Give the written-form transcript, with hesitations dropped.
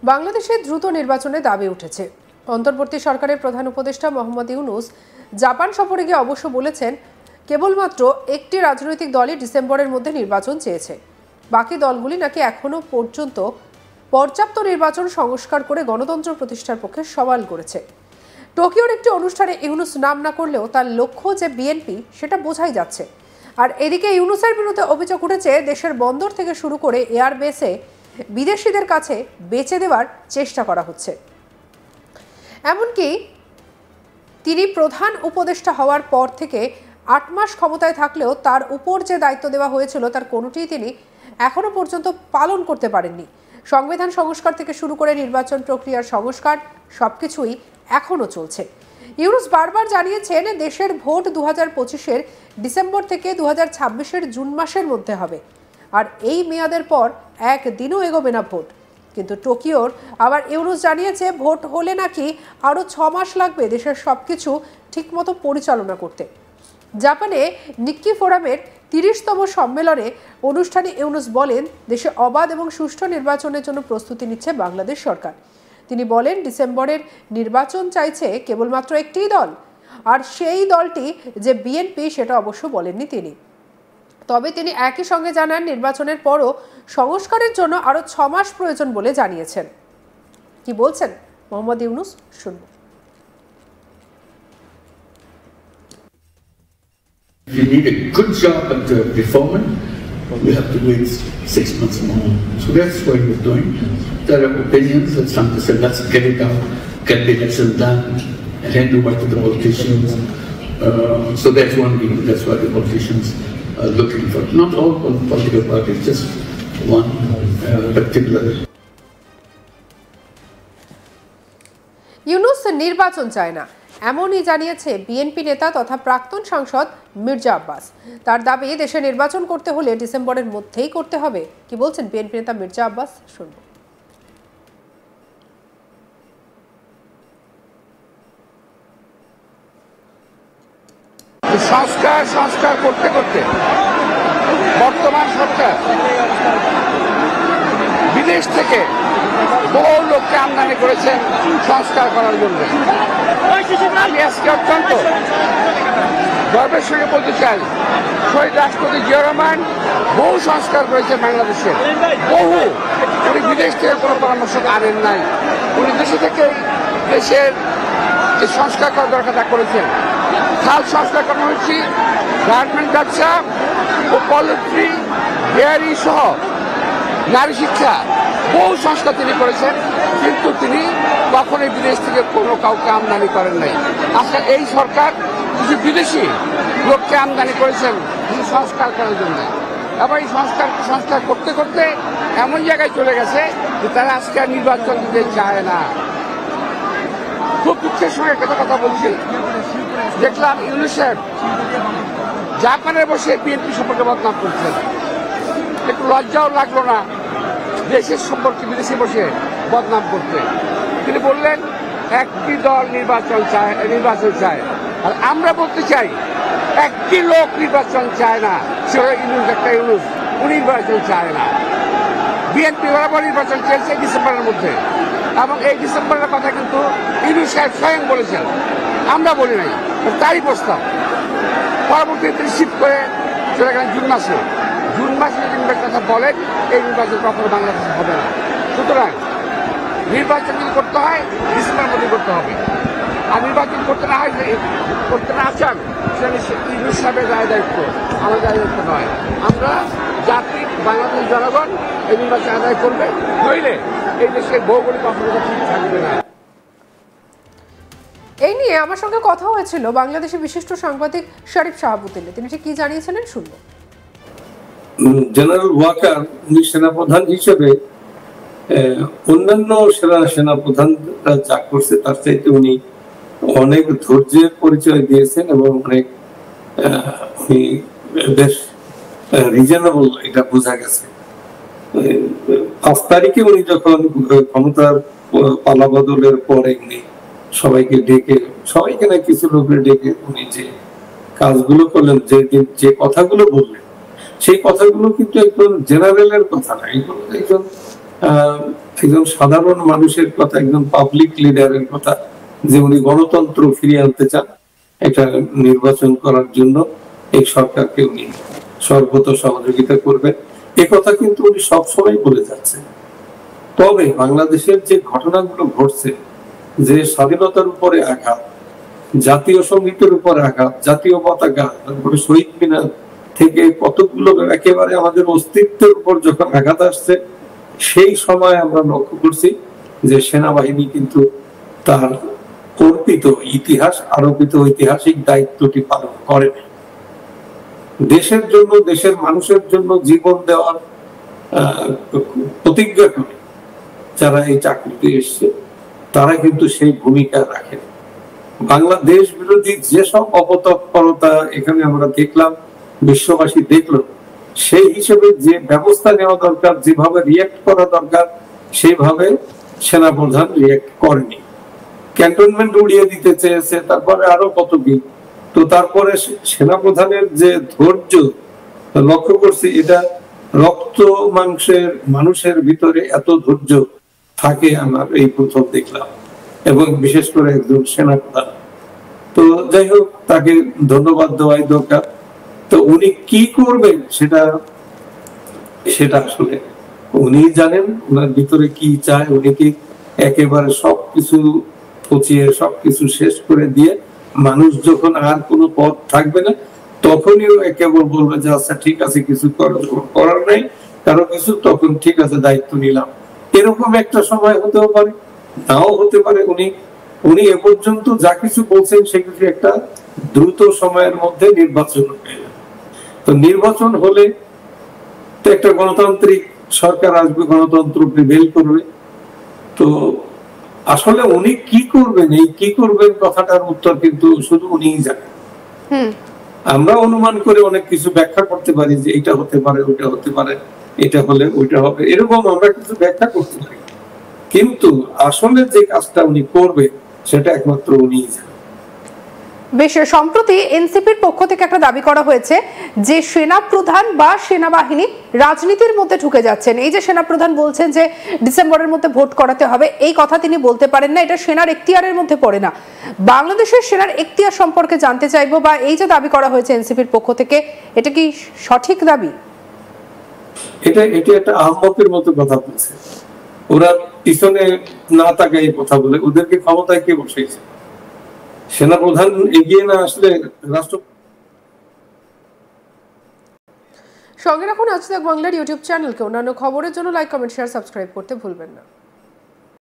বাংলাদেশে দ্রুত নির্বাচনে দাবি উঠেছে। অন্তর্বর্তী সরকারের প্রধান উপদেষ্টা মোহাম্মদ ইউনূস জাপান সফরে গিয়ে অবশ্য বলেছেন, কেবলমাত্র একটি রাজনৈতিক দলই ডিসেম্বরের মধ্যে নির্বাচন চেয়েছে। বাকি দলগুলি নাকি এখনো পর্যন্ত পর্যাপ্ত নির্বাচন সংস্কার করে গণতন্ত্র প্রতিষ্ঠার পক্ষে সওয়াল করেছে। টোকিওর একটি অনুষ্ঠানে ইউনূস নাম না করলেও তার লক্ষ্য যে বিএনপি সেটা বোঝাই যাচ্ছে। আর এদিকে ইউনূসের বিরুদ্ধে অভিযোগ উঠেছে দেশের বন্দর থেকে শুরু করে এয়ারবেসে বিদেশিদের কাছে বেচে দেওয়ার চেষ্টা করা হচ্ছে। এমনকি তিনি প্রধান উপদেষ্টা হওয়ার পর থেকে ৮ মাস ক্ষমতায় থাকলেও তার উপর যে দায়িত্ব দেওয়া হয়েছিল তার কোনোটিই তিনি এখনো পর্যন্ত পালন করতে পারেননি। সংবিধান সংস্কার থেকে শুরু করে নির্বাচন প্রক্রিয়ার সংস্কার সবকিছুই এখনো চলছে। ইউনূস বারবার জানিয়েছেন দেশের ভোট 2025-এর ডিসেম্বর থেকে 2026-এর জুন মাসের মধ্যে হবে, আর এই মেয়াদের পর একদিনও এগোবে না ভোট। কিন্তু টোকিওর আবার ইউনূস জানিয়েছে ভোট হলে নাকি আরও 6 মাস লাগবে দেশের সবকিছু ঠিকমতো পরিচালনা করতে। জাপানে নিক্কি ফোরামের 30তম সম্মেলনে অনুষ্ঠানে ইউনূস বলেন, দেশে অবাধ এবং সুষ্ঠু নির্বাচনের জন্য প্রস্তুতি নিচ্ছে বাংলাদেশ সরকার। তিনি বলেন, ডিসেম্বরের নির্বাচন চাইছে কেবলমাত্র একটিই দল, আর সেই দলটি যে বিএনপি সেটা অবশ্য বলেননি তিনি। তবে তিনি একই সঙ্গে জানান নির্বাচনের পরও সংস্কারের জন্য আরও 6 মাস প্রয়োজন বলে জানিয়েছেন। কি বলছেন মোহাম্মদ ইউনূস, শুনব। If you need a good job at reforming, we have to wait 6 months more. So that's what we're doing. There are opinions that some say, let's get it out, get the election done, and hand over to the politicians. So that's one view. That's what the politicians are looking for. Not all political parties, just one particular. Yunus নির্বাচন চায় না, এমনই জানিয়েছে BNP নেতা তথা প্রাক্তন সাংসদ মির্জা আব্বাস। তার দাবি, দেশে নির্বাচন করতে হলে ডিসেম্বরের মধ্যেই করতে হবে। কি বলছেন বিএনপি নেতা মির্জা আব্বাস, শুনব। সংস্কার করতে করতে বর্তমান সরকার বিদেশ থেকে বহু লোককে আমদানি করেছেন সংস্কার করার জন্য। আমি আজকে অত্যন্ত গর্বের সঙ্গে বলতে চাই, শহীদ রাষ্ট্রপতি জিয়া রহমান বহু সংস্কার করেছেন বাংলাদেশের, বহু। উনি বিদেশ থেকে কোনো পরামর্শ আনেন নাই, উনি দেশে থেকে দেশের যে সংস্কার করার দরকার তা করেছেন। খাল সংস্কার করা হয়েছে, গার্মেন্ট ব্যবসা ও পোল্ট্রি, ডেয়ারি সহ নারী শিক্ষা, বহু সংস্কার তিনি করেছেন, কিন্তু তিনি কখনোই বিদেশ থেকে কোনো কাউকে আমদানি করেন নাই। আজকে এই সরকার কিছু বিদেশি লোককে আমদানি করেছেন কিছু সংস্কার করার জন্য, এবং এই সংস্কার করতে করতে এমন জায়গায় চলে গেছে যে তারা আজকে আর নির্বাচন দিতে চায় না। খুব দুঃখের সঙ্গে একটা কথা বলছি, দেখলাম ইউনূস সাহেব জাপানে বসে বিএনপি সম্পর্কে বদনাম করছেন। একটু লজ্জাও লাগলো না দেশের সম্পর্কে বিদেশে বসে বদনাম করতে? তিনি বললেন একটি দল নির্বাচন চায়, আর আমরা বলতে চাই একটি লোক নির্বাচন চায় না, সেটা ইউনূস, একটা ইউনূস, উনি নির্বাচন চায় না। বিএনপি বরাবর নির্বাচন চেয়েছে ডিসেম্বরের মধ্যে, এবং এই ডিসেম্বরের কথা কিন্তু ইউনূস সাহেব স্বয়ং বলেছেন, আমরা বলি নাই। তারই প্রস্তাব পরবর্তীতে তিনি শিফট করে চলে গেলেন জুন মাসে যদি কথা বলেন, এই নির্বাচন কখনো বাংলাদেশে হবে না। সুতরাং নির্বাচন যদি করতে হয় ডিসেম্বরের মধ্যে করতে হবে, আর নির্বাচন করতে না চান সেটা ইউনূস সাহেবের দায়িত্ব, আমাদের দায়িত্ব নয়। আমরা জাতি, বাংলাদেশ জনগণ এই নির্বাচন আদায় করবে, নইলে এই দেশের ভৌগোলিক অবস্থা ঠিক থাকবে না। এই নিয়ে আমার সঙ্গে কথা হয়েছিল বাংলাদেশের বিশিষ্ট সাংবাদিক শরীফ শাহাবুদ্দিনের। তিনি ঠিক কি জানিয়েছিলেন, শুনব। জেনারেল ওয়াকার উনি সেনাপ্রধান হিসেবে অন্যান্য সেনাপ্রধানরা যা করছে তার চাইতে উনি অনেক ধৈর্যের পরিচয় দিয়েছেন, এবং অনেক উনি বেশ রিজনেবল, এটা বোঝা গেছে। 5 তারিখে উনি যখন ক্ষমতার পালা বদলের পরে উনি সবাইকে না কিছু লোকের ডেকে উনি যে কাজগুলো করলেন, যে কথাগুলো বললেন, সেই কথাগুলো কিন্তু একজন জেনারেলের কথা না, এগুলো একজন একজন সাধারণ মানুষের কথা, একজন পাবলিক লিডারের কথা, যে উনি গণতন্ত্র ফিরিয়ে আনতে চান, একটা নির্বাচন করার জন্য এই সরকারকে উনি সর্বত সহযোগিতা করবেন, এ কথা কিন্তু উনি সবসময় বলে যাচ্ছেন। তবে বাংলাদেশের যে ঘটনাগুলো ঘটছে, যে স্বাধীনতার উপরে আঘাত, জাতীয় সঙ্গীতের উপর আঘাত, জাতীয় পতাকা, তারপরে শহীদ মিনার থেকে কতগুলো একেবারে আমাদের অস্তিত্বের উপর যখন আঘাত আসছে, সেই সময় আমরা লক্ষ্য করছি যে সেনাবাহিনী কিন্তু তার অর্পিত ইতিহাস, আরোপিত ঐতিহাসিক দায়িত্বটি পালন করে। দেশের জন্য, দেশের মানুষের জন্য জীবন দেওয়ার প্রতিজ্ঞা করে যারা এই চাকরিতে এসছে, তারা কিন্তু সেই ভূমিকা রাখেন। বাংলাদেশ বিরোধী যেসব অপতৎপরতা এখানে আমরা দেখলাম, বিশ্ববাসী দেখলো, সেই হিসেবে যে ব্যবস্থা নেওয়া দরকার, যেভাবে রিয়েক্ট করা দরকার, সেইভাবে সেনাপ্রধান রিয়েক্ট করেনি। ক্যান্টনমেন্ট উড়িয়ে দিতে চেয়েছে, তারপরে আরো কত কি। তো তারপরে সেনাপ্রধানের যে ধৈর্য লক্ষ্য করছি, এটা রক্ত মাংসের মানুষের ভিতরে এত ধৈর্য থাকে আমার এই প্রথম দেখলাম, এবং বিশেষ করে একজন সেনাপ্রধান। তো যাই হোক, তাকে ধন্যবাদ দেওয়াই দরকার। তো উনি কি করবেন সেটা আসলে উনি জানেন, ওনার ভিতরে কি চায়। উনি কি একেবারে সবকিছু পচিয়ে সবকিছু শেষ করে দিয়ে মানুষ যখন আর কোনো পথ থাকবে না, তখনই কেবল বলবে যে আচ্ছা ঠিক আছে, কিছু করার নাই কারো কিছু, তখন ঠিক আছে দায়িত্ব নিলাম, এরকম একটা সময় হতেও পারে, নাও হতে পারে। উনি এ পর্যন্ত যা কিছু বলছেন সে কিছু একটা দ্রুত সময়ের মধ্যে নির্বাচন হয়ে যাবে। তো নির্বাচন হলে তো একটা গণতান্ত্রিক সরকার আসবে, গণতন্ত্র প্রিভেল করবে। তো আসলে উনি কি করবেন, এই কি করবেন কথাটার উত্তর কিন্তু শুধু উনিই জানেন। আমরা অনুমান করে অনেক কিছু ব্যাখ্যা করতে পারি যে এটা হতে পারে, ওইটা হতে পারে, এটা হলে ওইটা হবে, এরকম আমরা কিছু ব্যাখ্যা করতে পারি, কিন্তু আসলে যে কাজটা উনি করবে সেটা একমাত্র উনিই জানেন। বেশ, সম্প্রতি এনসিপির পক্ষ থেকে একটা দাবি করা হয়েছে যে সেনাপ্রধান বা সেনাবাহিনী রাজনীতির মধ্যে ঢুকে যাচ্ছেন। এই যে সেনাপ্রধান বলছেন যে ডিসেম্বরের মধ্যে ভোট করাতে হবে, এই কথা তিনি বলতে পারেন না, এটা সেনার এখতিয়ারের মধ্যে পড়ে না। বাংলাদেশের সেনার এখতিয়ার সম্পর্কে জানতে চাইবো, বা এই যে দাবি করা হয়েছে এনসিপির পক্ষ থেকে, এটা কি সঠিক দাবি? এটা একটা আহম্মকের মতো কথা বলছে। ওরা পিছনে না তাকাই কথা বলে, ওদেরকে ক্ষমতায় কে বসেছে? সেনাপ্রধান এগিয়ে না আসলে রাষ্ট্র। সঙ্গে রাখুন আজ তাক বাংলার ইউটিউব চ্যানেলকে। অন্যান্য খবরের জন্য লাইক, কমেন্ট, শেয়ার, সাবস্ক্রাইব করতে ভুলবেন না।